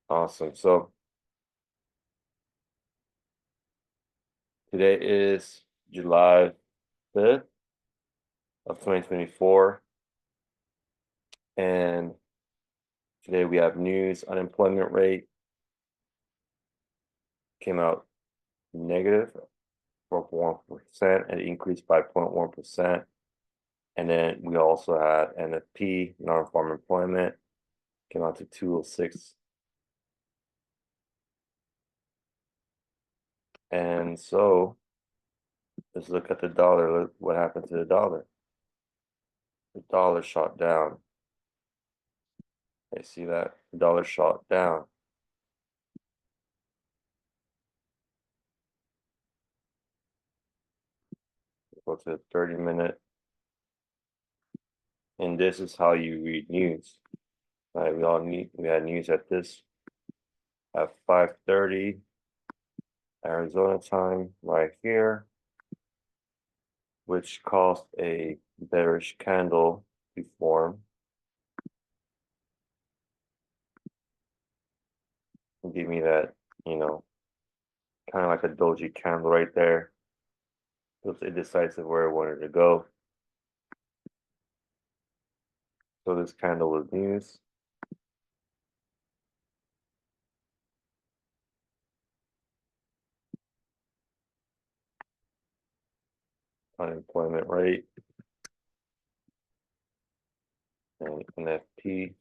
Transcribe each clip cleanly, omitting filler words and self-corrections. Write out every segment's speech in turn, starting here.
Awesome. So today is July 5th of 2024. And today we have news. Unemployment rate came out negative 4.1%, and it increased by 0.1%. And then we also had NFP, non-farm employment, came out to 206. And so let's look at the dollar. Look what happened to the dollar. The dollar shot down. I see that the dollar shot down. Go to the 30-minute. And this is how you read news. Right? We had news at 5:30 Arizona time right here, which caused a bearish candle to form. Give me that, kind of like a doji candle right there. It was indecisive where it wanted to go. So this candle was news. Unemployment rate and NFP.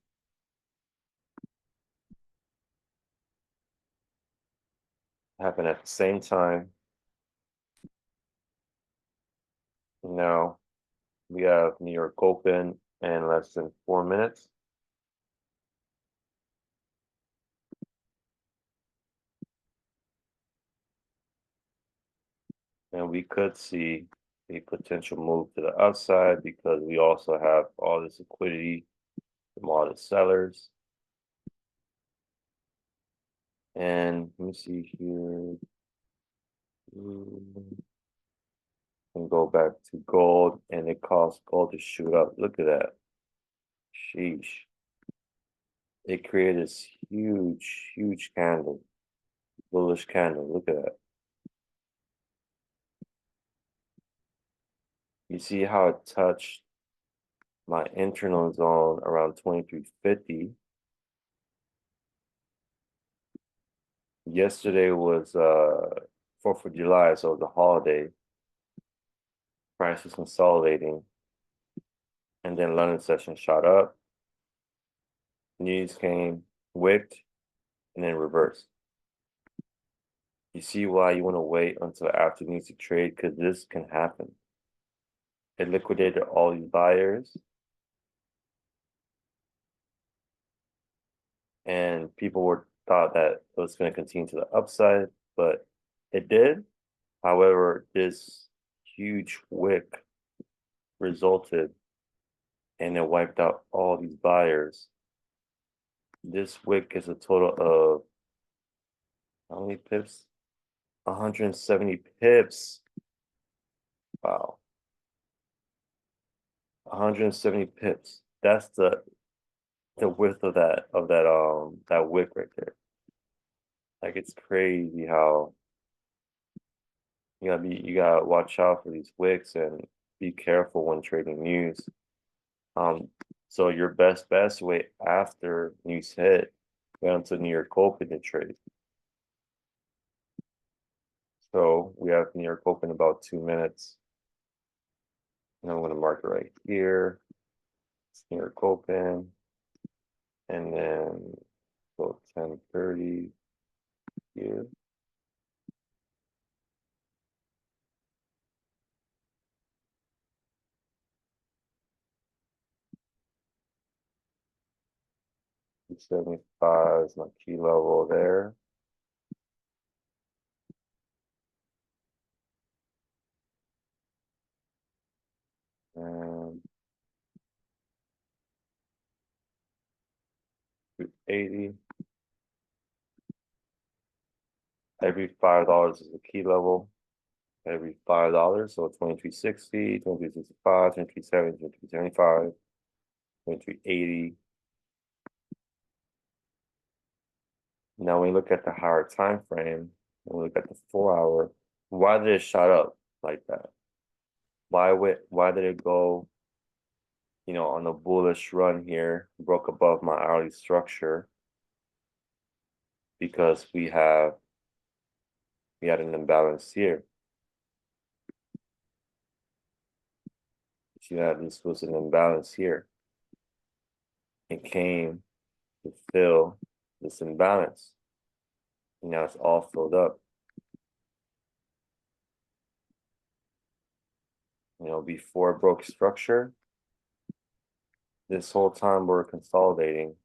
Happened at the same time. Now we have New York open in less than 4 minutes. And we could see a potential move to the upside because we also have all this liquidity from all the sellers. And let me see here. And go back to gold, and it caused gold to shoot up. Look at that. Sheesh. It created this huge candle, bullish candle. Look at that. You see how it touched my internal zone around 2350. Yesterday was 4th of July, so it was a holiday. Price was consolidating. And then London session shot up. News came, wicked, and then reversed. You see why you want to wait until after news to trade, because this can happen. It liquidated all these buyers. And people thought that it was going to continue to the upside, but it did. However, this huge wick resulted, and it wiped out all these buyers. This wick is a total of how many pips? 170 pips. Wow. 170 pips. That's the width of that wick right there. Like, it's crazy how you gotta watch out for these wicks and be careful when trading news. So your best bet is wait after news hit, wait until New York open to trade. So we have New York open about 2 minutes. And I'm going to mark it right here. It's New York open. And then about 10:30 here. $275 is my key level there. And 280. Every $5 is a key level. Every $5. So 2360, 2365, 2370, 2375, 2380. Now, when we look at the higher time frame, when we look at the 4 hour, why did it shot up like that? Why did it go, on a bullish run here, broke above my hourly structure? Because we had an imbalance here. This was an imbalance here. It came to fill this imbalance. And now it's all filled up. Before it broke structure, this whole time we're consolidating.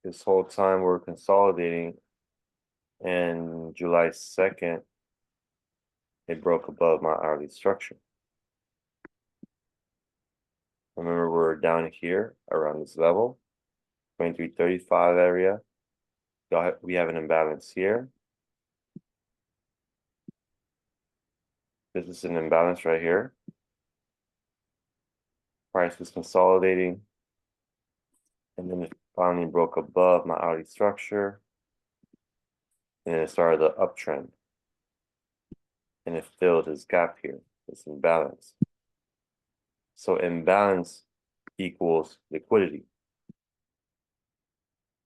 This whole time we're consolidating, and July 2nd, it broke above my hourly structure. Remember, we're down here around this level, 2335 area. We have an imbalance here. This is an imbalance right here. Price was consolidating, and then it finally broke above my hourly structure, and then it started the uptrend, and it filled this gap here, this imbalance. So imbalance equals liquidity.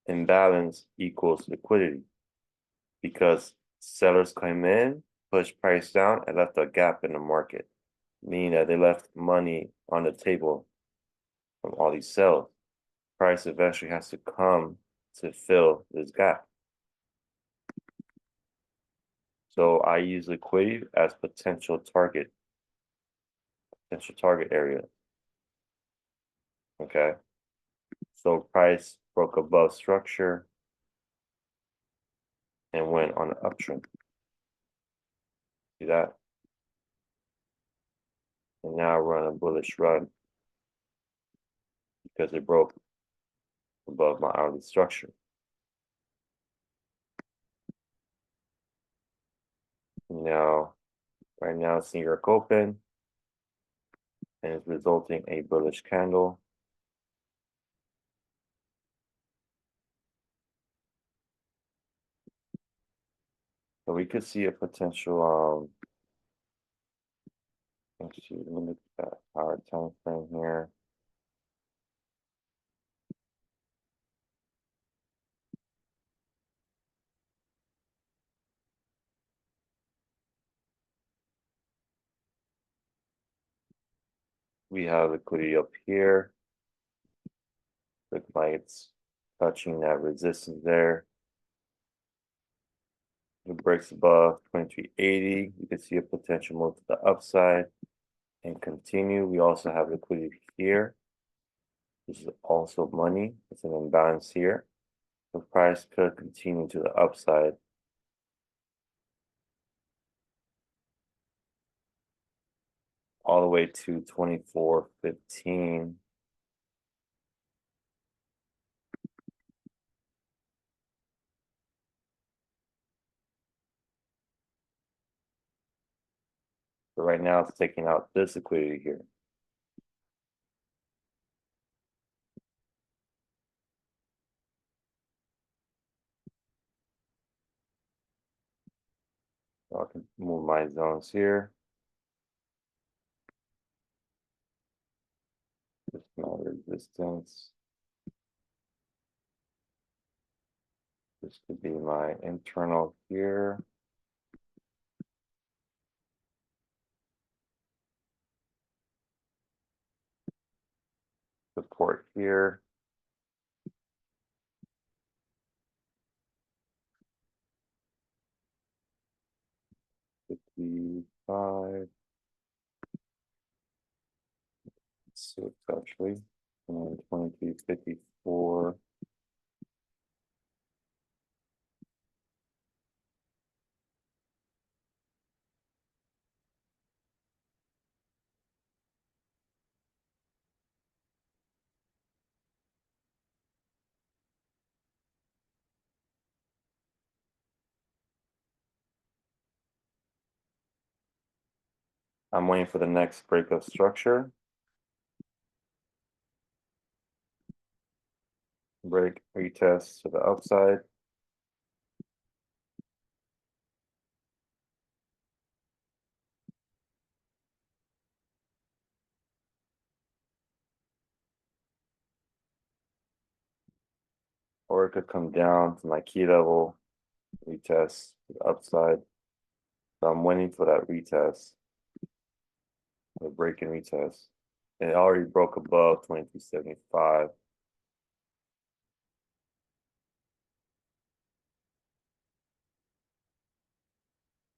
Imbalance equals liquidity, because sellers came in, pushed price down, and left a gap in the market, meaning that they left money on the table from all these sales. Price eventually has to come to fill this gap. So I use liquidity as potential target area. Okay. So price broke above structure and went on an uptrend. See that? And now we're on a bullish run because it broke above my hourly structure. Now, right now it's New York open, and it's resulting a bullish candle. So we could see a potential, let's see, let me look at that hour time frame here. We have liquidity up here. Looks like it's touching that resistance there. It breaks above 2380. You can see a potential move to the upside and continue. We also have liquidity here. This is also money. It's an imbalance here. The price could continue to the upside. All the way to 2415. So right now it's taking out this liquidity here. So I can move my zones here. Just my resistance. This could be my internal here. Support here. $55. So actually, and 2354. I'm waiting for the next break of structure. Break, retest to the upside. Or it could come down to my key level, retest to the upside. So I'm waiting for that retest, the break and retest. And it already broke above 2275.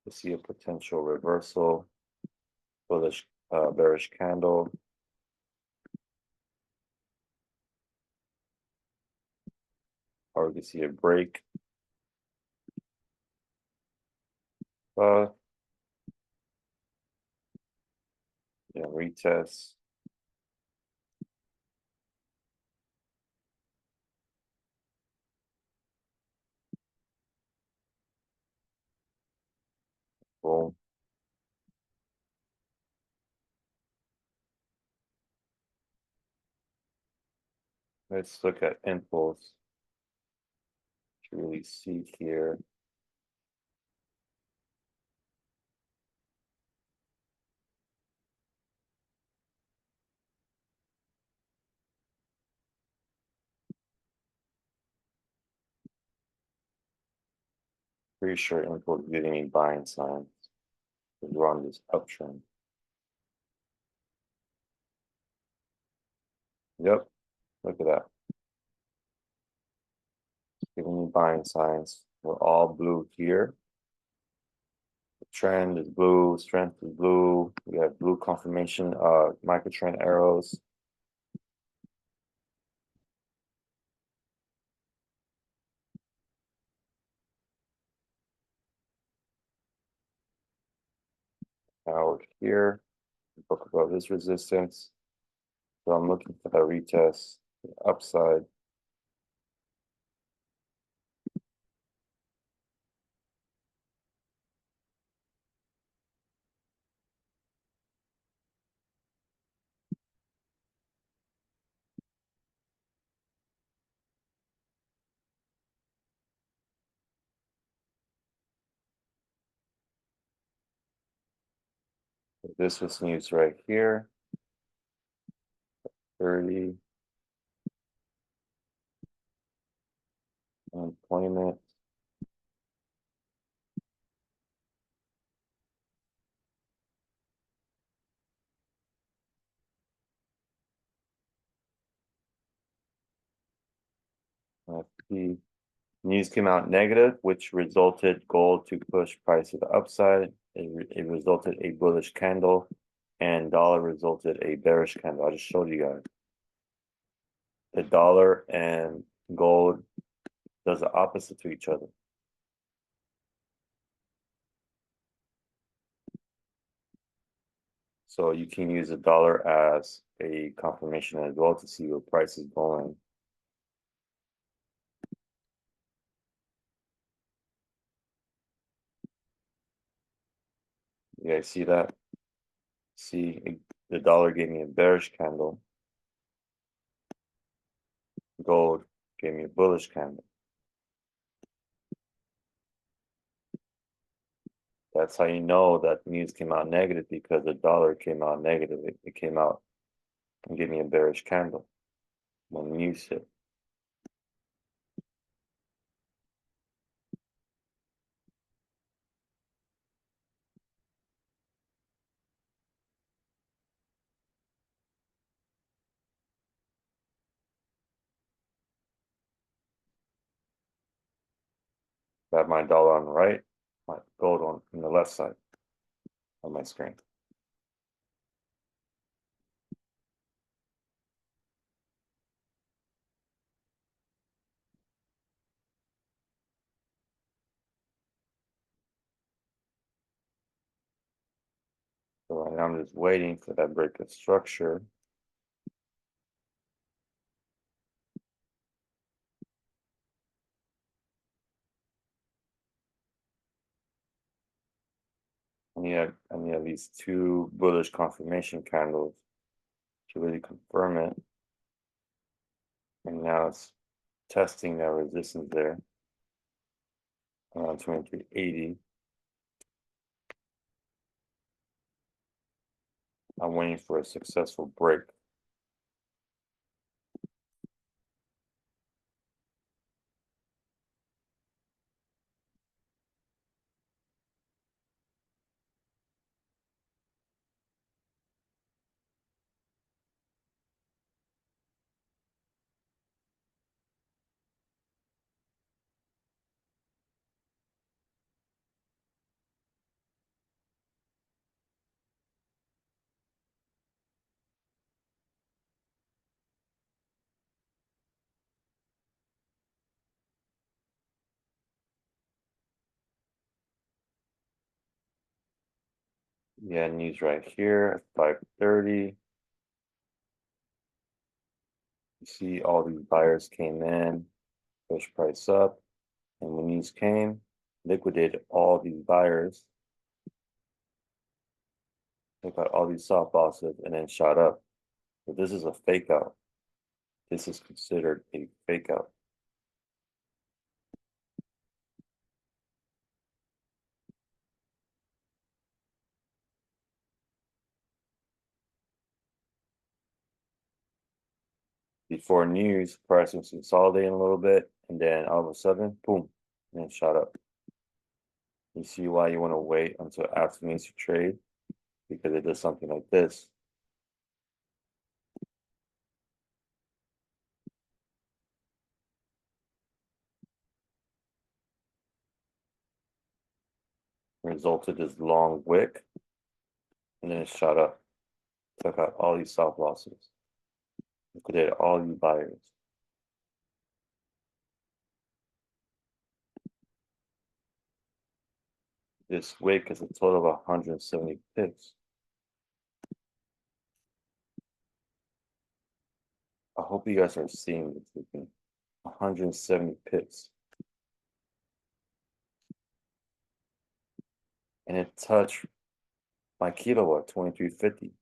To see a potential reversal, bullish, bearish candle. Or we can see a break. Retest. Boom. Let's look at impulse to really see here. Pretty sure impulse is giving me buying signs. We're on this uptrend. Yep, look at that. Giving me buying signs. We're all blue here. The trend is blue, strength is blue. We have blue confirmation, microtrend arrows. Now we're here, broke above this resistance. So I'm looking for that retest, upside. This was news right here. 30 and 20 minutes. FP. News came out negative, which resulted gold to push price to the upside. It resulted a bullish candle, and dollar resulted a bearish candle. I just showed you guys. The dollar and gold does the opposite to each other. So you can use the dollar as a confirmation as well to see where price is going. You guys see that? See, the dollar gave me a bearish candle. Gold gave me a bullish candle. That's how you know that news came out negative, because the dollar came out negative. It came out and gave me a bearish candle when news hit. I have my dollar on the right, my gold on the left side of my screen. So right now I'm just waiting for that break of structure. I need at least two bullish confirmation candles to really confirm it. And now it's testing that resistance there around 2380. I'm waiting for a successful break. Yeah, news right here at 5:30. You see all these buyers came in, push price up, and when these came, liquidated all these buyers, took out all these soft losses, and then shot up. But this is a fake out. This is considered a fake out. Before news, price was consolidating a little bit, and then all of a sudden, boom, and then shot up. You see why you want to wait until after news to trade, because it does something like this. Resulted this long wick, and then it shot up. Took out all these stop losses. Liquidated all you buyers. This wick is a total of 170 pips. I hope you guys are seeing this with me. 170 pips. And it touched my kilo at 2350.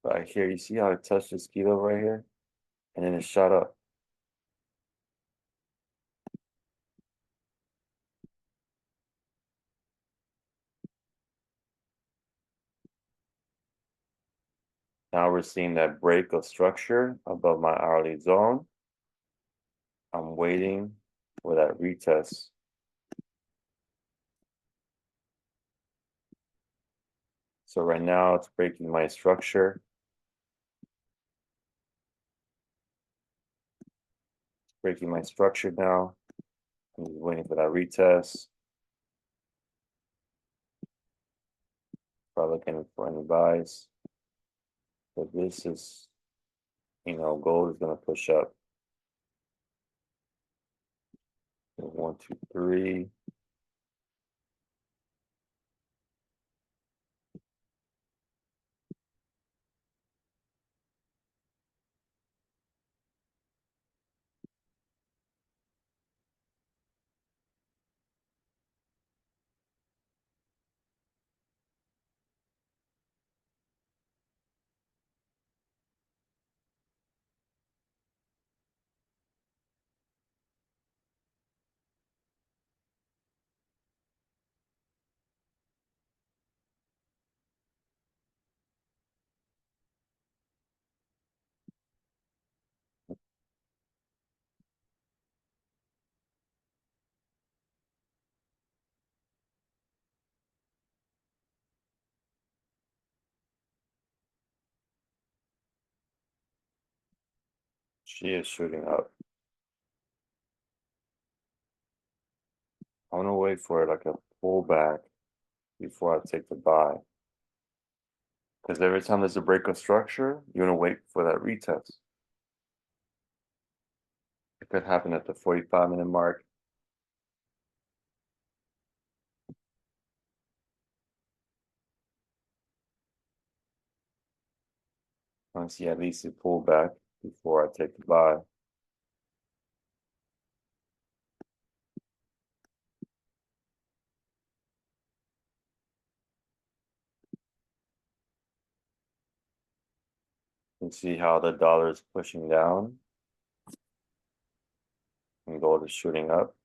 Right here, you see how it touched this kilo right here? And then it shot up. Now we're seeing that break of structure above my hourly zone. I'm waiting for that retest. So right now it's breaking my structure. It's breaking my structure now. I'm just waiting for that retest. Probably looking for any buys. But this is, gold is going to push up. 1, 2, 3. She is shooting up. I want to wait for it like a pullback before I take the buy. Because every time there's a break of structure, you want to wait for that retest. It could happen at the 45-minute mark. I want to see at least a pullback before I take the buy. can see how the dollar is pushing down and gold is shooting up.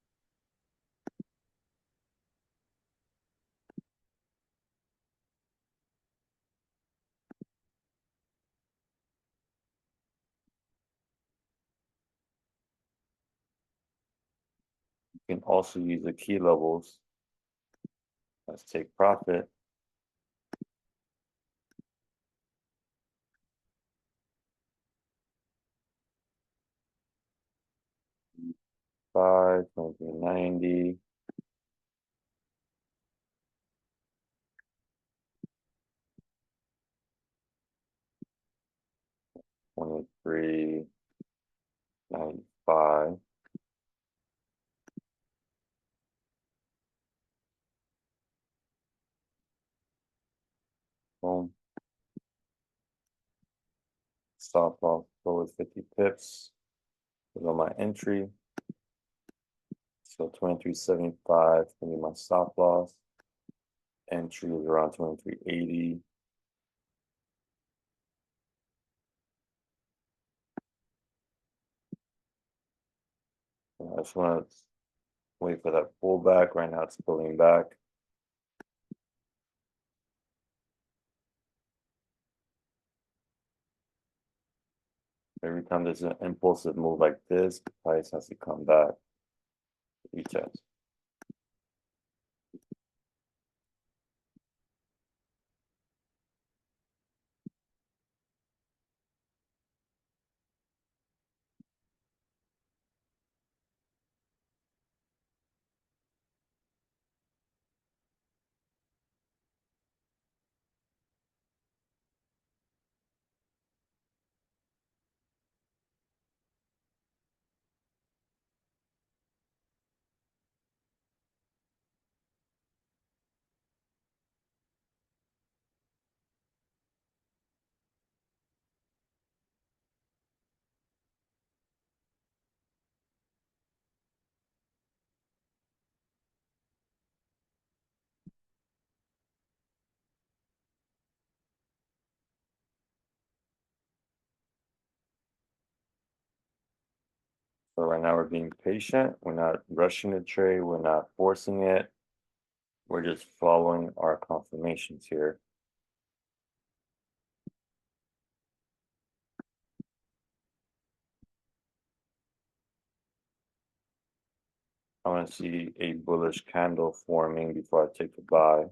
You can also use the key levels. Let's take profit. Five, 23.90. $23.95. Boom. Stop loss forward 50 pips. Below my entry. So 23.75 can be my stop loss. Entry is around 23.80. I just want to wait for that pullback. Right now it's pulling back. Every time there's an impulsive move like this, the price has to come back. Retest. So right now we're being patient. We're not rushing the trade. We're not forcing it. We're just following our confirmations here. I want to see a bullish candle forming before I take the buy.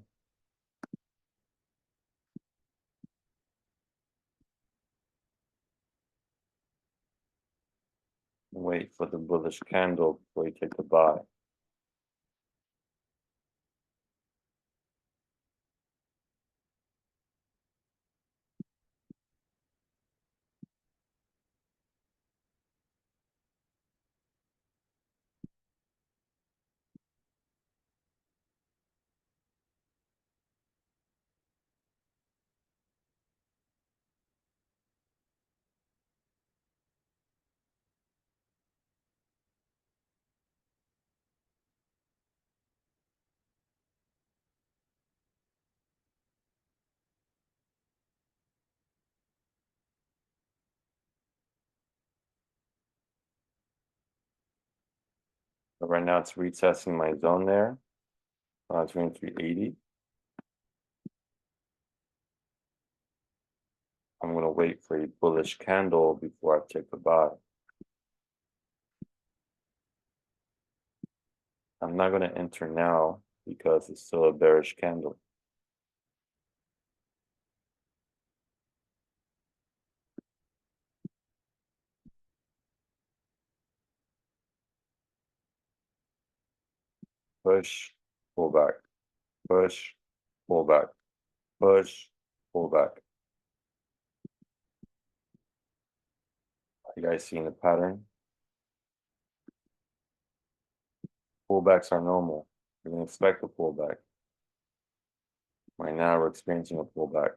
Wait for the bullish candle before you take the buy. But right now it's retesting my zone there. 23.80. I'm going to wait for a bullish candle before I take the buy. I'm not going to enter now because it's still a bearish candle. Push, pull back, push, pull back, push, pull back. You guys seeing the pattern? Pullbacks are normal. You can expect a pullback. Right now we're experiencing a pullback.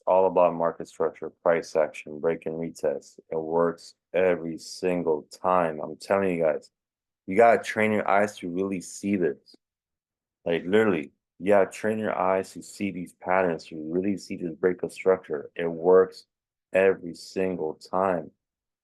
all about market structure, price action, break and retest. It works every single time. I'm telling you guys, you gotta train your eyes to really see this. Like literally, you gotta train your eyes to see these patterns, to really see this break of structure. It works every single time.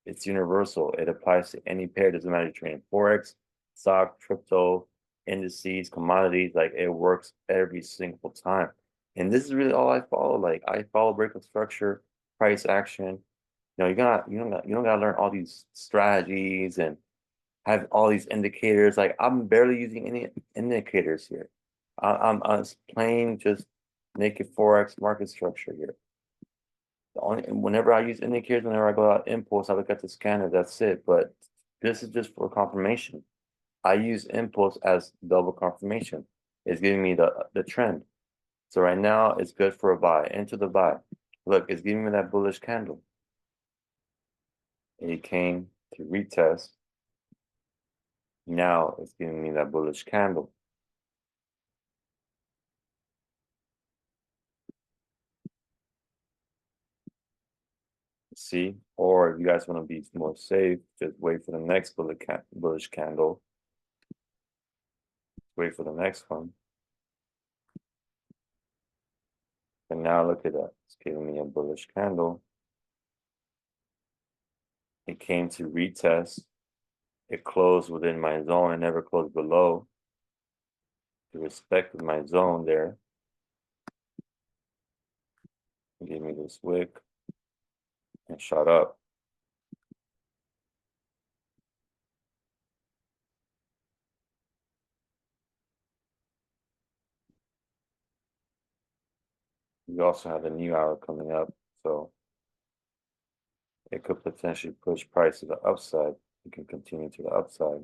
It's universal. It applies to any pair. It doesn't matter if you're trading Forex, stock, crypto, indices, commodities. Like it works every single time. And this is really all I follow. Like I follow break of structure, price action. You don't gotta learn all these strategies and have all these indicators. Like I'm barely using any indicators here. I'm plain just naked Forex market structure here. The only whenever I use indicators, whenever I go out impulse, I look at the scanner, that's it. But this is just for confirmation. I use impulse as double confirmation. It's giving me the trend. So right now it's good for a buy, into the buy. Look, it's giving me that bullish candle. It came to retest. Now it's giving me that bullish candle. See, or if you guys want to be more safe, just wait for the next bullish candle. Wait for the next one. And now look at that. It's giving me a bullish candle. It came to retest. It closed within my zone. It never closed below. It respected my zone there. It gave me this wick and shot up. We also have a new hour coming up, so it could potentially push price to the upside. It can continue to the upside.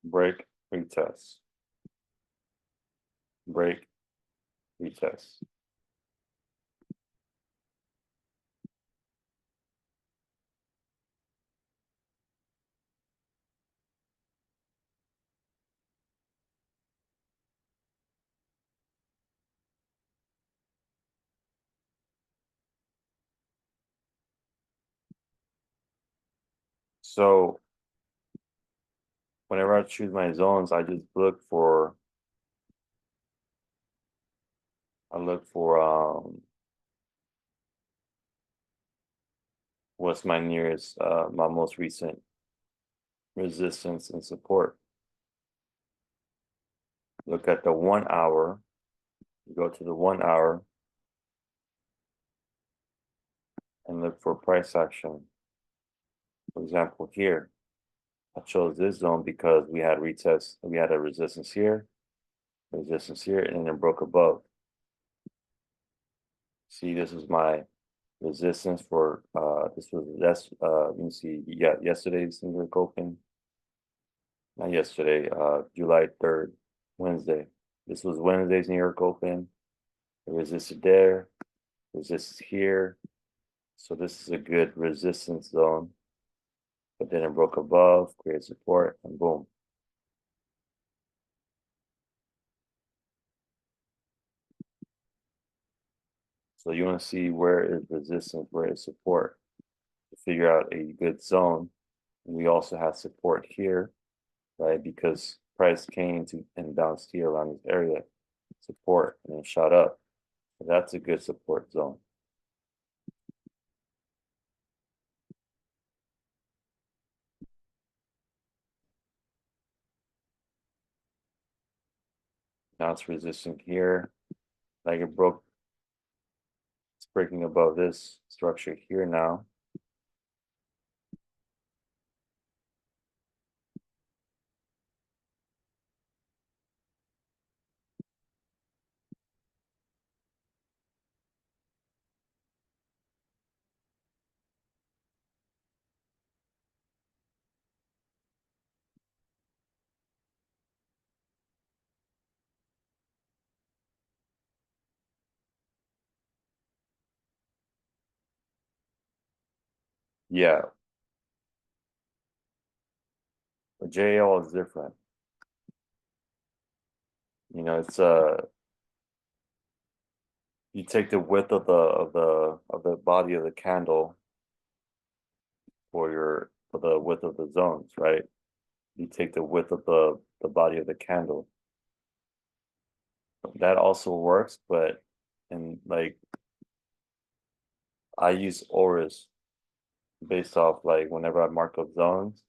Break, retest. Break, retest. So whenever I choose my zones, I just look for what's my nearest my most recent resistance and support. Look at the 1 hour, go to the 1 hour and look for price action. For example, here, I chose this zone because we had retest, we had a resistance here, and then it broke above. See, this is my resistance for let me see, yeah, yesterday's New York Open. Not yesterday, July 3rd, Wednesday. This was Wednesday's New York Open. It resisted there, resistance here. So this is a good resistance zone. But then it broke above, created support, and boom. So you want to see where is resistance, where is support to figure out a good zone. We also have support here, right? Because price came to and bounced here around this area, support, and then shot up. So that's a good support zone. Now it's resisting here. Like it broke, it's breaking above this structure here now. Yeah, but JL is different. You know, it's you take the width of the body of the candle for the width of the zones, right? You take the width of the body of the candle. That also works, but and like I use Oris based off like whenever I mark up zones,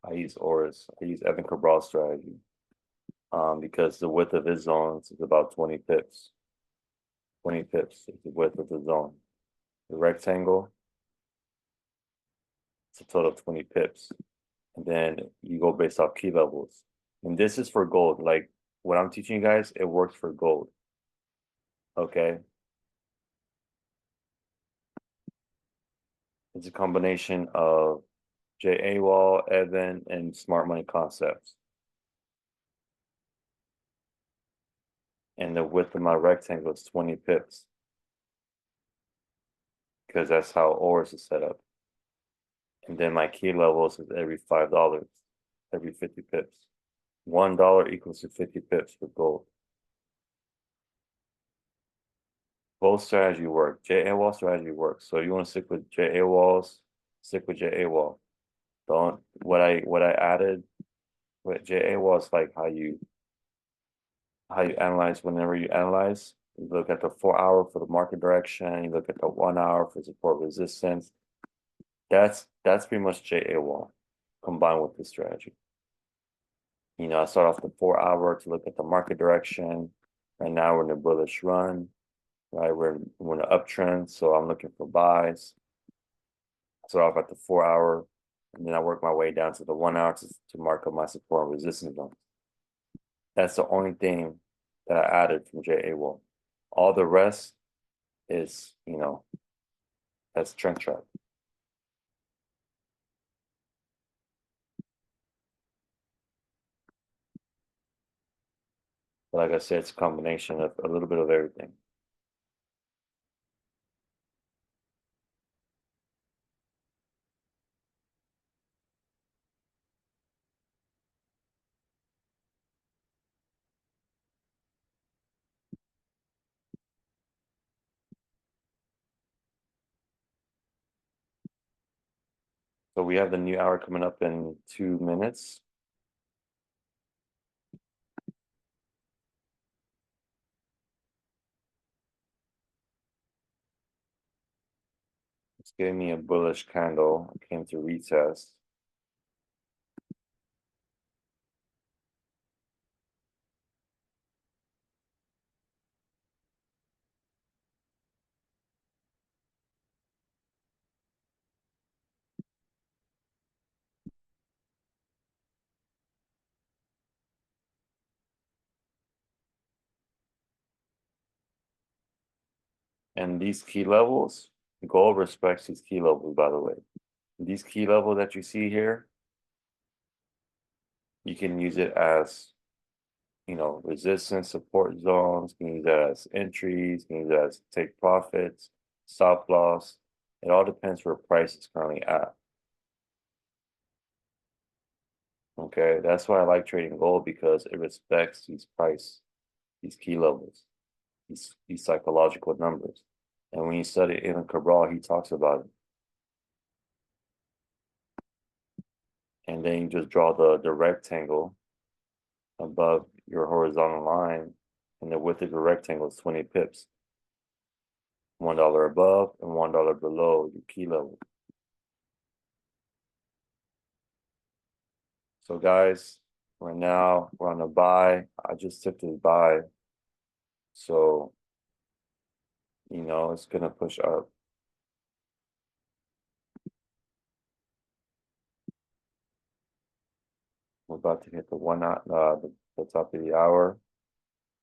I use Oris. I use Evan Cabral strategy. Because the width of his zones is about 20 pips. 20 pips is the width of the zone. The rectangle, it's a total of 20 pips. And then you go based off key levels. And this is for gold. Like what I'm teaching you guys, it works for gold. Okay. It's a combination of Jay Awol, Evan, and Smart Money Concepts. And the width of my rectangle is 20 pips. Because that's how Oris is set up. And then my key levels is every $5, every 50 pips. $1 equals to 50 pips for gold. Both strategy work. Jay Awol strategy works. So you want to stick with Jay Awol's, stick with Jay Awol. Don't what I added with Jay Awol is like how you analyze whenever you analyze. You look at the 4 hour for the market direction, you look at the 1 hour for support resistance. That's pretty much Jay Awol combined with this strategy. You know, I start off the 4 hour to look at the market direction. Right now we're in a bullish run, right? We're in an uptrend, so I'm looking for buys. I start off at the 4 hour, and then I work my way down to the 1 hour to mark up my support and resistance zone. That's the only thing that I added from Jay Awol. All the rest is, you know, that's trend chart. But like I said, it's a combination of a little bit of everything. So we have the new hour coming up in 2 minutes. It's giving me a bullish candle. I came to retest. And these key levels, gold respects these key levels, by the way. These key levels that you see here, you can use it as, you know, resistance, support zones, you can use that as entries, you can use that as take profits, stop loss. It all depends where price is currently at. Okay, that's why I like trading gold because it respects these key levels. these psychological numbers. And when you study Alan Cabral, he talks about it. And then you just draw the rectangle above your horizontal line, and the width of the rectangle is 20 pips. $1 above and $1 below your key level. So guys, right now we're on a buy. I just took this buy. So, it's gonna push up. We're about to hit the top of the hour.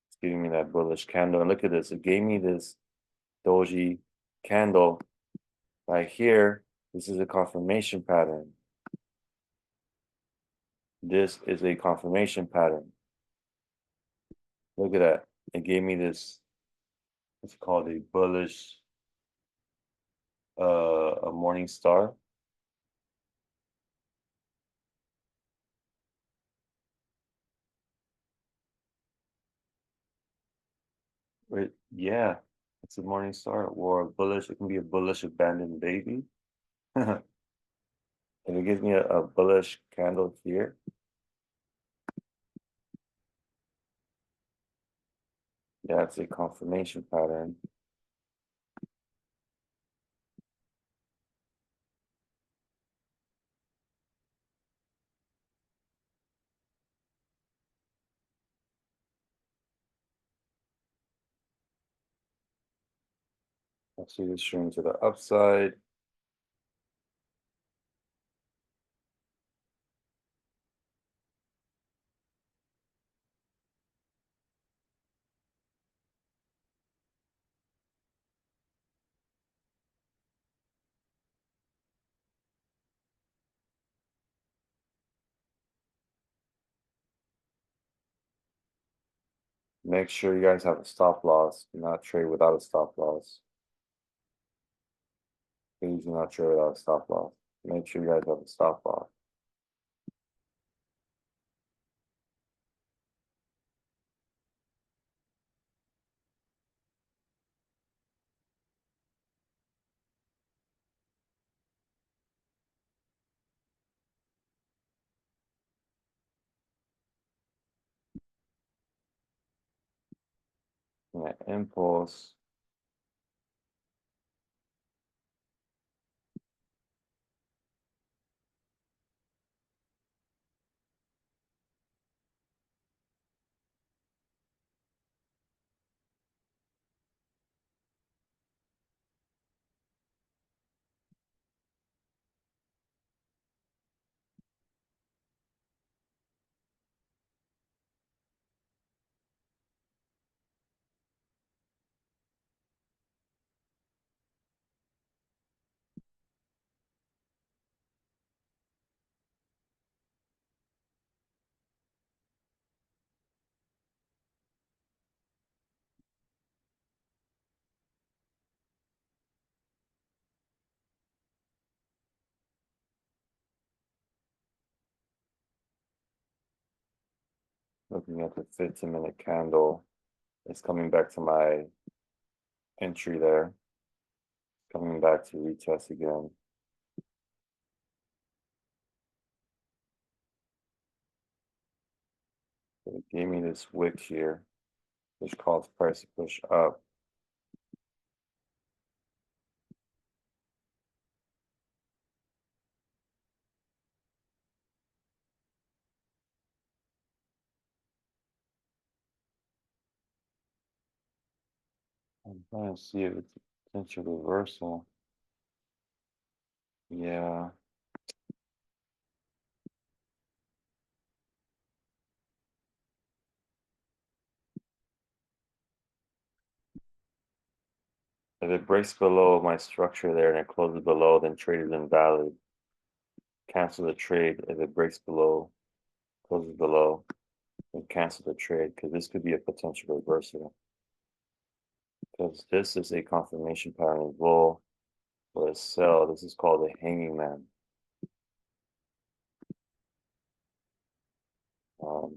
It's giving me that bullish candle. And look at this. It gave me this doji candle right here. This is a confirmation pattern. This is a confirmation pattern. Look at that. It gave me this, it's called a bullish, a morning star. Yeah, it's a morning star or a bullish. It can be a bullish abandoned baby. If it gives me a bullish candle here, yeah, it's a confirmation pattern. I see this string to the upside. Make sure you guys have a stop loss. Do not trade without a stop loss. Please do not trade without a stop loss. Make sure you guys have a stop loss. And that impulse. Looking at the 15-minute candle, it's coming back to my entry there. Coming back to retest again. It gave me this wick here, which caused price to push up. I'm trying to see if it's a potential reversal. Yeah. If it breaks below my structure there and it closes below, then trade is invalid. Cancel the trade if it breaks below, closes below, and cancel the trade because this could be a potential reversal. Because this is a confirmation pattern as well for a sell. This is called a hanging man.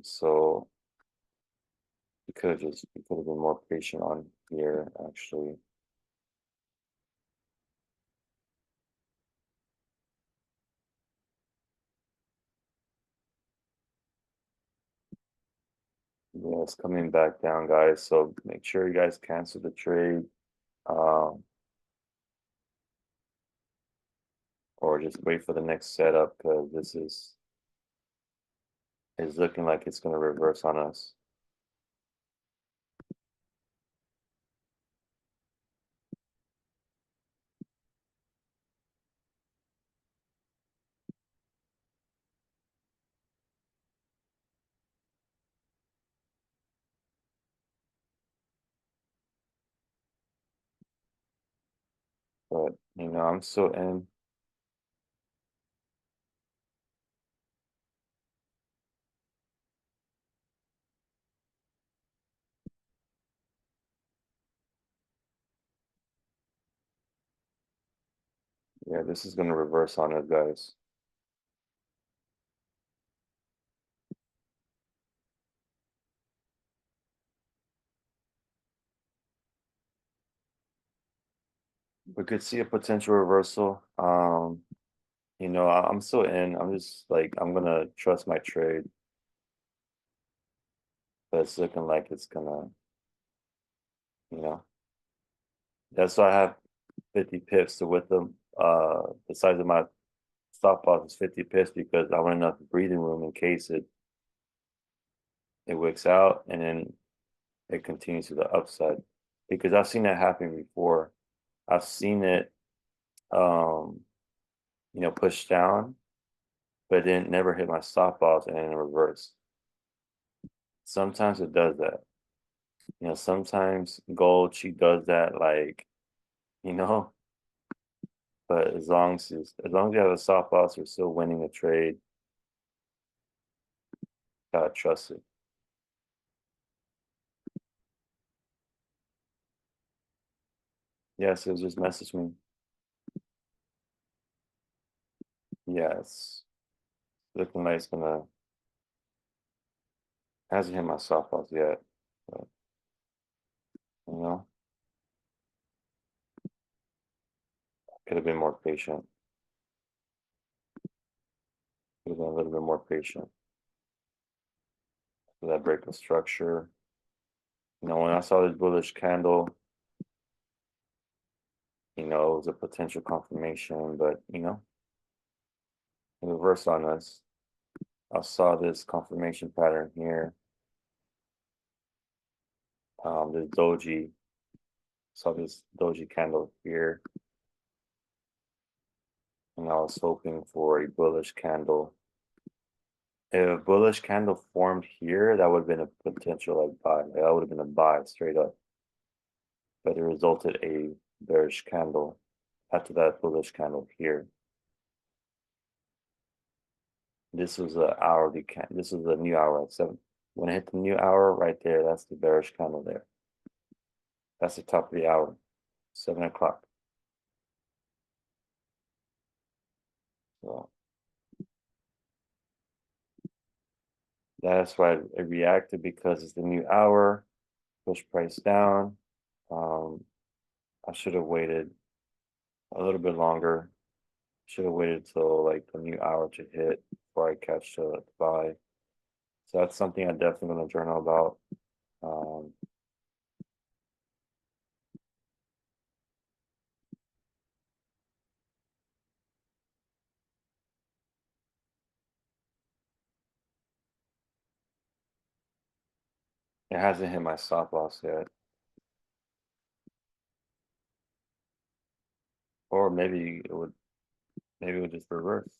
So We could have been more patient on here, actually. Yeah, it's coming back down, guys. So make sure you guys cancel the trade. Um, or just wait for the next setup because this is looking like it's gonna reverse on us. But I'm still in. Yeah, this is gonna reverse on us, guys. We could see a potential reversal. I'm still in. I'm just like I'm gonna trust my trade, but it's looking like it's gonna, you know. That's why I have 50 pips to with them. The size of my stop loss is 50 pips because I want enough breathing room in case it wicks out and then it continues to the upside. Because I've seen that happen before. I've seen it um, push down, but then never hit my stop loss and then reverse. Sometimes it does that. Sometimes gold she does that you know, but as long as you have a stop loss, you're still winning a trade. Gotta trust it. Yes, it just messaged me. Yes, looking like it's gonna hasn't hit my stop loss yet. But, you know, could have been more patient. Could have been a little bit more patient. For that break of structure. When I saw this bullish candle, it was a potential confirmation, but it reversed on us. I saw this confirmation pattern here. This doji, saw this doji candle here, and I was hoping for a bullish candle. If a bullish candle formed here, that would have been a potential buy. That would have been a buy straight up. But it resulted a bearish candle after that bullish candle here. This was a hourly this was a new hour at 7. When I hit the new hour right there, that's the bearish candle there. That's the top of the hour, 7 o'clock. So that's why it reacted because it's the new hour, push price down. I should have waited a little bit longer. Should have waited till like the new hour to hit before I catch the buy. So that's something I definitely want to journal about. Um, it hasn't hit my stop loss yet, or maybe it would just reverse.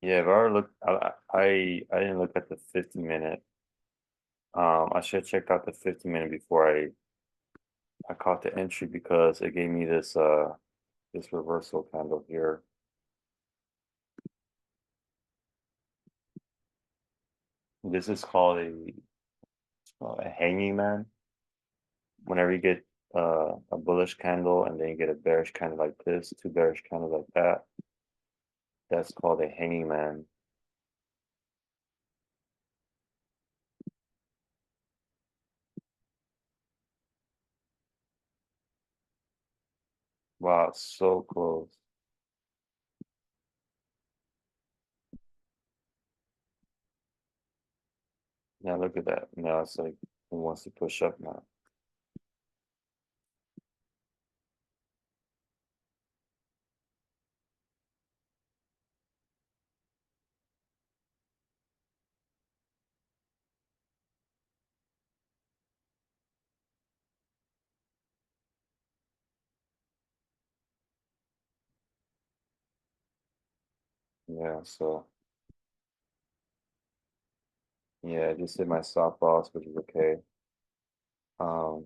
Yeah, if I were look, I didn't look at the 50-minute. I should have checked out the 50-minute before I caught the entry because it gave me this this reversal candle here. This is called a hanging man. Whenever you get a bullish candle and then you get a bearish candle like this, two bearish candles like that, that's called a hanging man. Wow, it's so close. Now look at that. Now it's like it wants to push up now. Yeah, so yeah, I just hit my stop loss, which is okay. Um,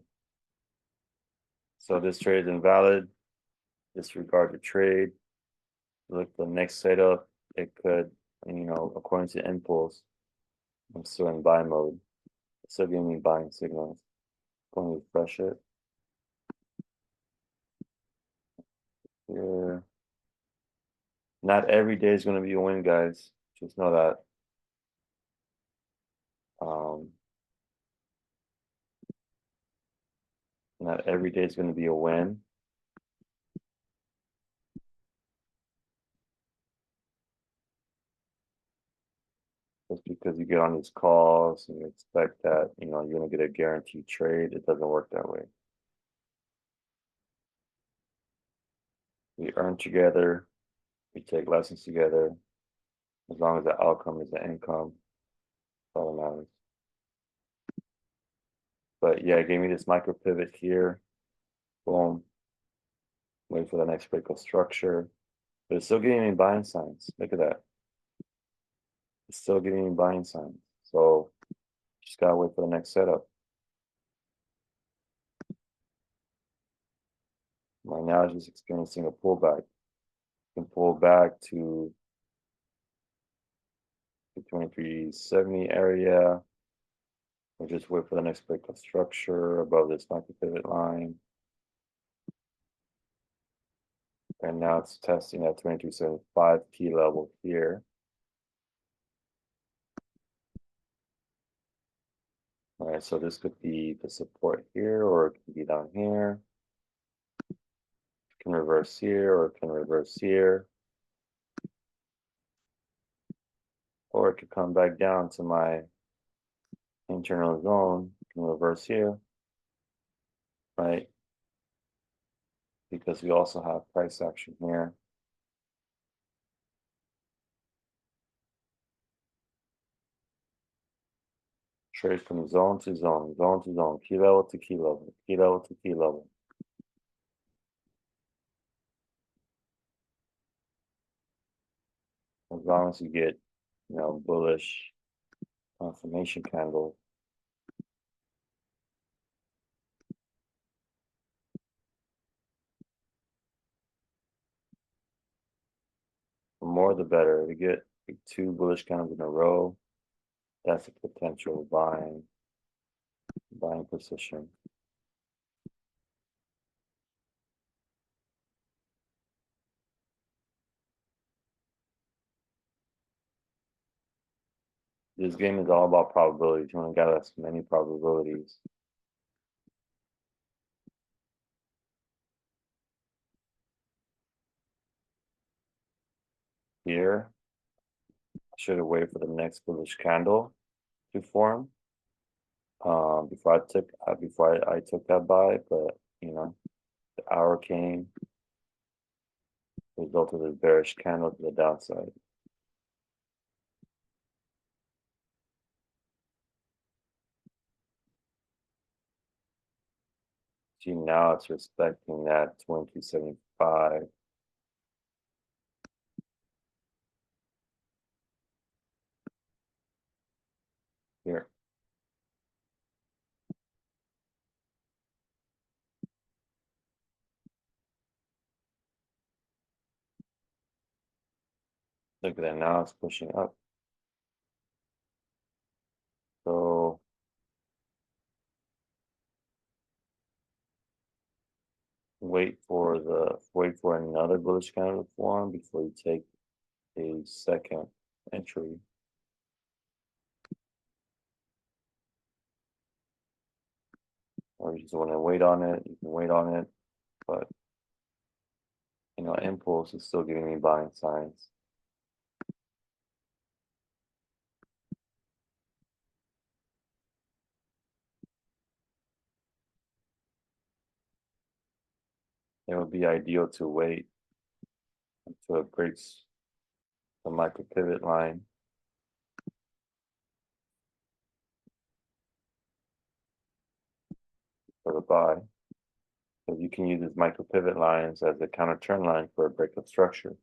so this trade is invalid. Disregard the trade. Look, the next setup, it could, according to impulse, I'm still in buy mode. It's still giving me buying signals. Going to refresh it. Yeah. Not every day is going to be a win, guys. Just know that. Um, Not every day is going to be a win. Just because you get on these calls and you expect that, you're going to get a guaranteed trade, it doesn't work that way. We earn together, we take lessons together. As long as the outcome is the income, that's all that matters. But yeah, it gave me this micro pivot here. Boom. Wait for the next break of structure. But it's still giving me buying signs. Look at that. It's still giving me buying signs. So just gotta wait for the next setup. Right now, it's just experiencing a pullback. You can pull back to the 2370 area. We'll just wait for the next break of structure above this micro pivot line. And now it's testing at 2275 key level here. All right, so this could be the support here, or it could be down here. It can reverse here, or it can reverse here. Or it could come back down to my internal zone, it can reverse here, right? Because we also have price action here. Trade from zone to zone, zone to zone, key level to key level, key level to key level. As long as you get, bullish confirmation candle. The more the better. We get two bullish candles in a row. That's a potential buying position. This game is all about probabilities. You want to gather as many probabilities. Here, I should have waited for the next bullish candle to form. Before I took that buy, but the hour came, resulted in a bearish candle to the downside. See, now it's respecting that 2275. Here. Look at that, now it's pushing up. So wait for another bullish candle to form before you take a second entry. Or you just want to wait on it, you can wait on it, but impulse is still giving me buying signs. It would be ideal to wait until it breaks the micro pivot line. For the buy. So you can use these micro pivot lines as a counter trend line for a break of structure.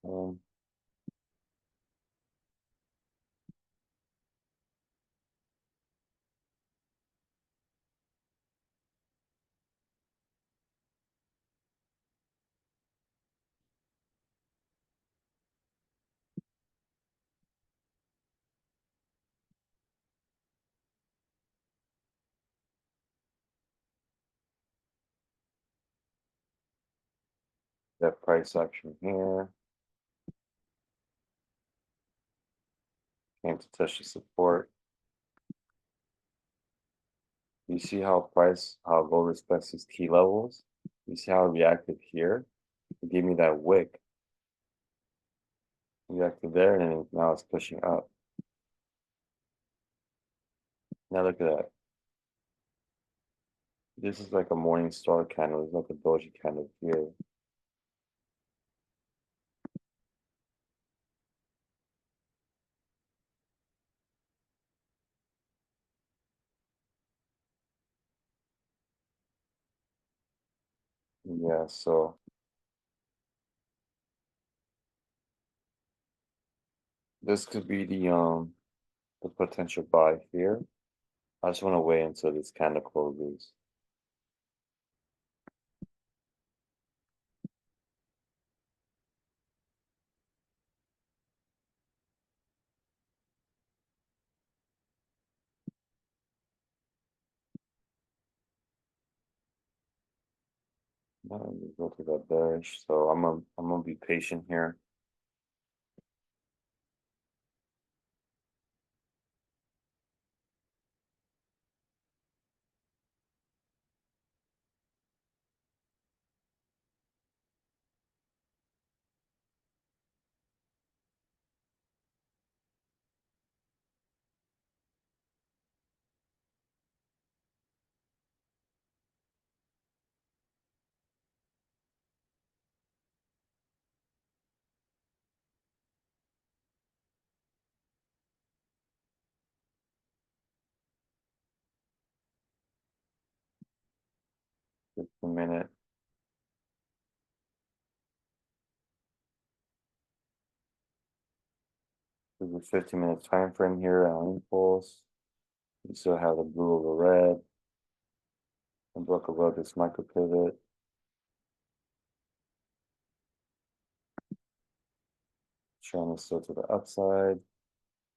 Um, that price action here. Came to touch the support. You see how gold respects these key levels? You see how it reacted here? It gave me that wick. Reacted there, and now it's pushing up. Now look at that. This is like a morning star candle. It's like a doji candle here. Yeah, so this could be the potential buy here. I just want to wait until this candle closes. Go to that bearish, so I'm gonna be patient here. Just a minute. There's a 15-minute time frame here on impulse. You still have the blue over red. And broke above this micro pivot. Trend is still to the upside.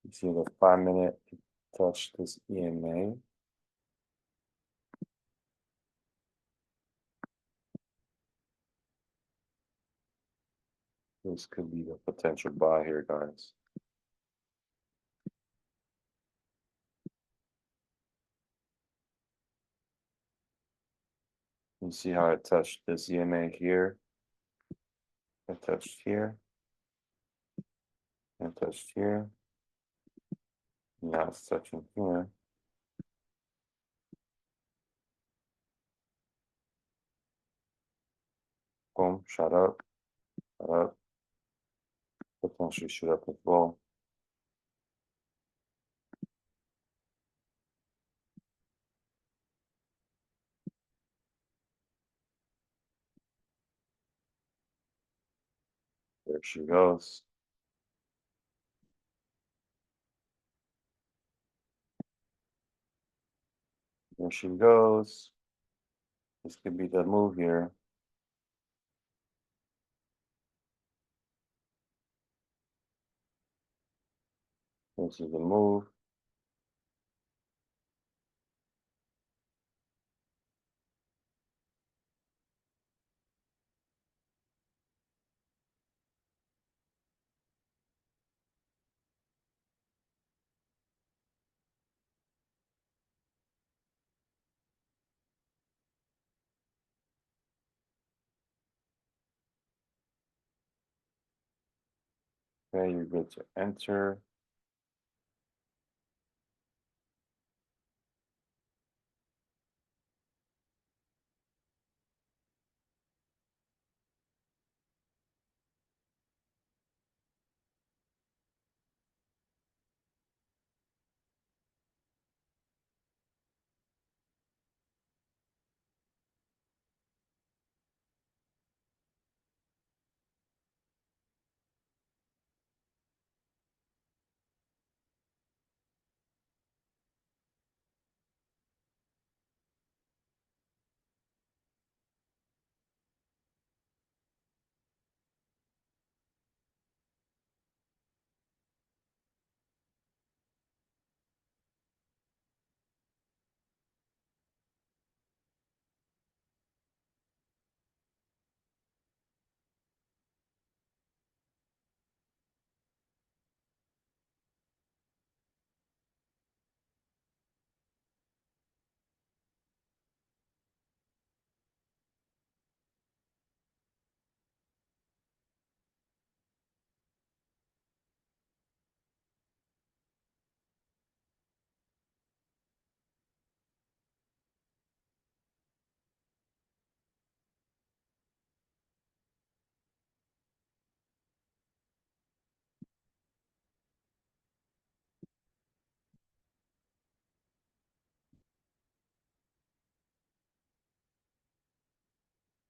You see the 5-minute touch this EMA. This could be the potential buy here, guys. You see how it touched this EMA here. It touched here. It touched here. Now it's touching here. Boom, shot up, potentially shoot up as well. There she goes. There she goes. This could be the move here. This is the move. Okay, you're good to enter.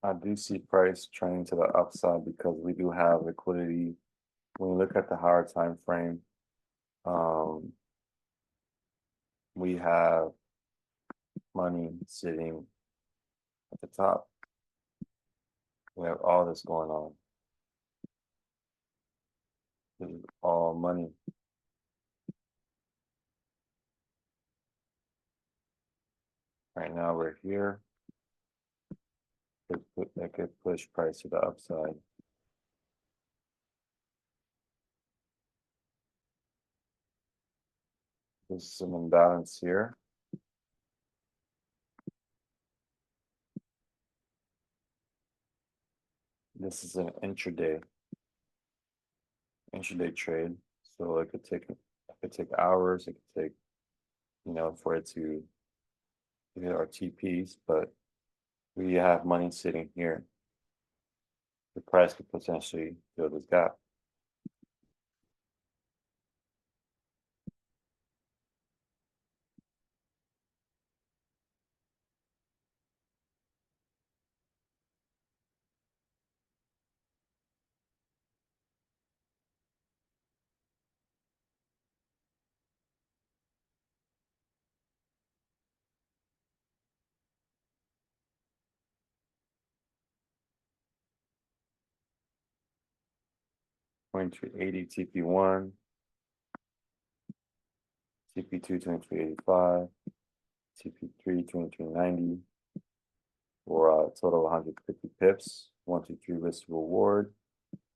I do see price trending to the upside because we do have liquidity. When you look at the higher time frame, um, we have money sitting at the top. We have all this going on. This is all money. Right now we're here. That could push price to the upside. There's some imbalance here. This is an intraday trade. So it could take hours, it could take, for it to hit our TPs, but we have money sitting here. The price could potentially fill this gap. Point 2380 TP1, TP2 2385, TP3 2390, for a total of 150 pips. 1, 2, 3 risk reward.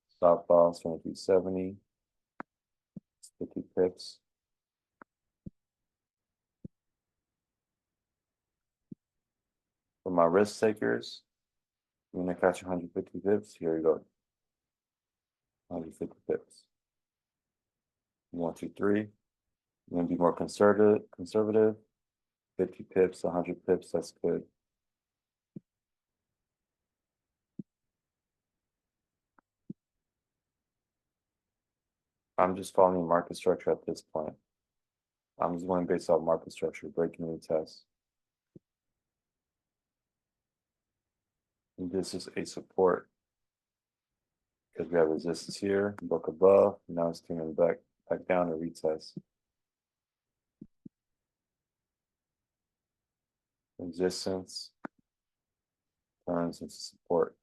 Stop loss 2370. 50 pips. For my risk takers, I'm gonna catch 150 pips. Here we go. 150 pips. 1, 2, 3. I'm gonna be more conservative. 50 pips, 100 pips, that's good. I'm just following market structure at this point. I'm just going based off market structure, breaking new tests. And this is a support because we have resistance here, broke above, now it's coming back down to retest. Resistance turns into support.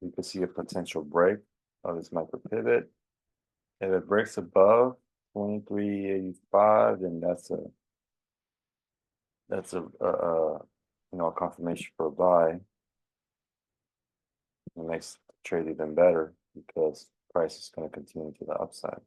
You can see a potential break of this micro pivot. If it breaks above 23.85, then that's a confirmation for a buy. It makes the trade even better because price is going to continue to the upside.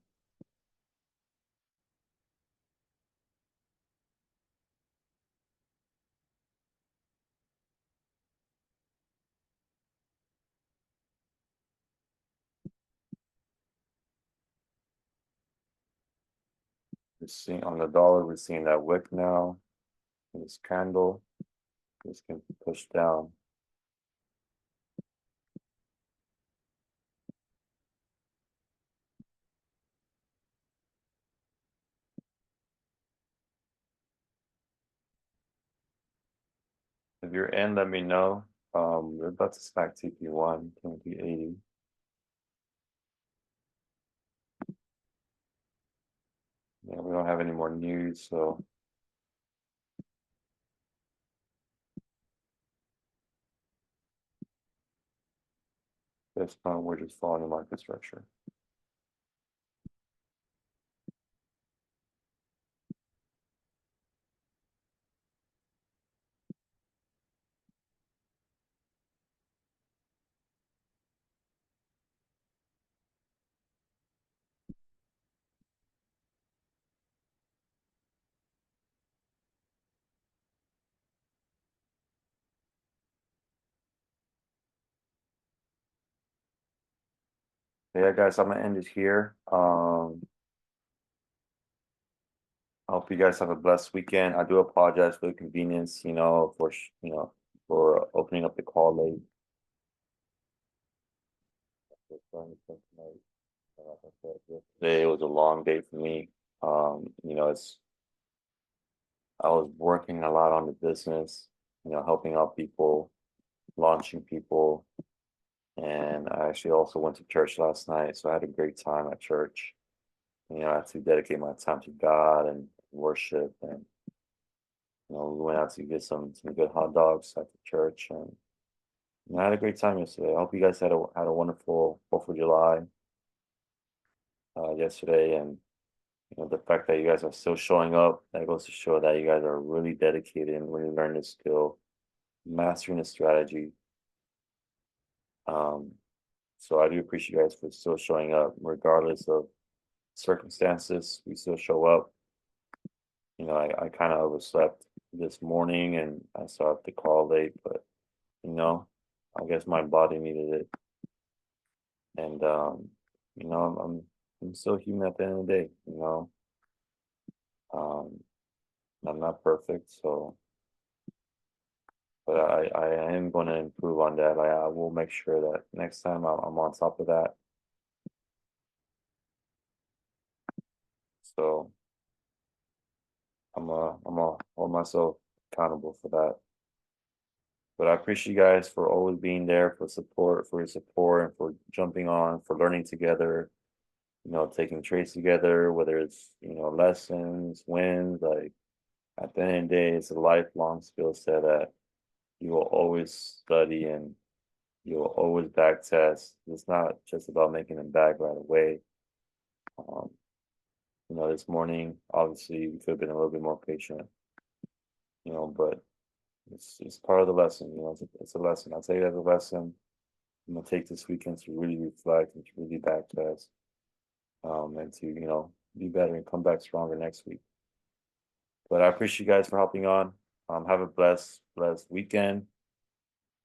We're seeing on the dollar, we're seeing that wick now. This candle is going to push down. If you're in, let me know. We're about to smack TP1, 2080. Yeah, we don't have any more news, so at this point we're just following the market structure. Yeah, guys, I'm gonna end it here. I hope you guys have a blessed weekend. I do apologize for the convenience, for opening up the call late. Like I said, yesterday was a long day for me. It's I was working a lot on the business, helping out people, launching people, and I actually also went to church last night, so I had a great time at church. I had to dedicate my time to God and worship, and we went out to get some good hot dogs at the church, and I had a great time yesterday. I hope you guys had a wonderful 4th of July yesterday, and the fact that you guys are still showing up, that goes to show that you guys are really dedicated and really learning this skill, mastering the strategy. Um, so I do appreciate you guys for still showing up, regardless of circumstances. We still show up. I kind of overslept this morning and I started the call late, but I guess my body needed it. And I'm still human at the end of the day. Um, I'm not perfect, so but I am going to improve on that. I will make sure that next time I'm on top of that. So I'm gonna hold myself accountable for that. But I appreciate you guys for always being there for your support, and for jumping on, for learning together, taking trades together, whether it's, lessons, wins, like at the end of the day, it's a lifelong skill set that you will always study and you'll always back test. It's not just about making them back right away. Um, this morning, obviously, we could have been a little bit more patient. but it's part of the lesson, it's a lesson. I'll take it as a lesson. I'm gonna take this weekend to really reflect and to really backtest, and to, be better and come back stronger next week. But I appreciate you guys for helping on. Have a blessed weekend.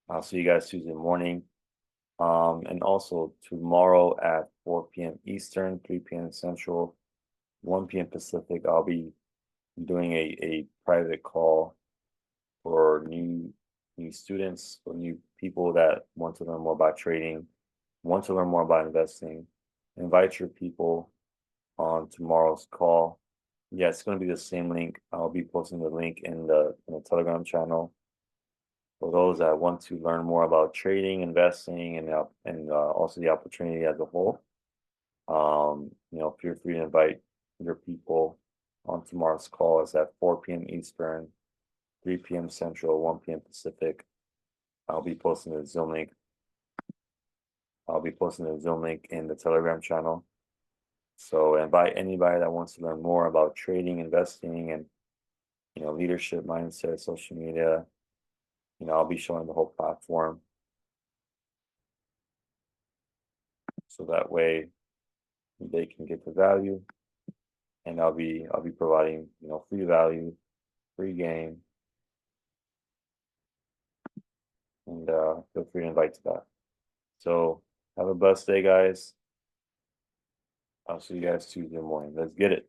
I'll see you guys Tuesday morning. And also tomorrow at 4 p.m. Eastern, 3 p.m. Central, 1 p.m. Pacific, I'll be doing a private call for new students or new people that want to learn more about trading, want to learn more about investing. Invite your people on tomorrow's call. Yeah, it's going to be the same link. I'll be posting the link in the Telegram channel for those that want to learn more about trading, investing, and also the opportunity as a whole. Feel free to invite your people on tomorrow's call. It's at 4 p.m. Eastern, 3 p.m. Central, 1 p.m. Pacific. I'll be posting the Zoom link. I'll be posting the Zoom link in the Telegram channel. So invite anybody that wants to learn more about trading, investing, and leadership mindset, social media. I'll be showing the whole platform. So that way they can get the value. And I'll be providing, free value, free game. And feel free to invite to that. So have a blessed day, guys. I'll see you guys Tuesday morning. Let's get it.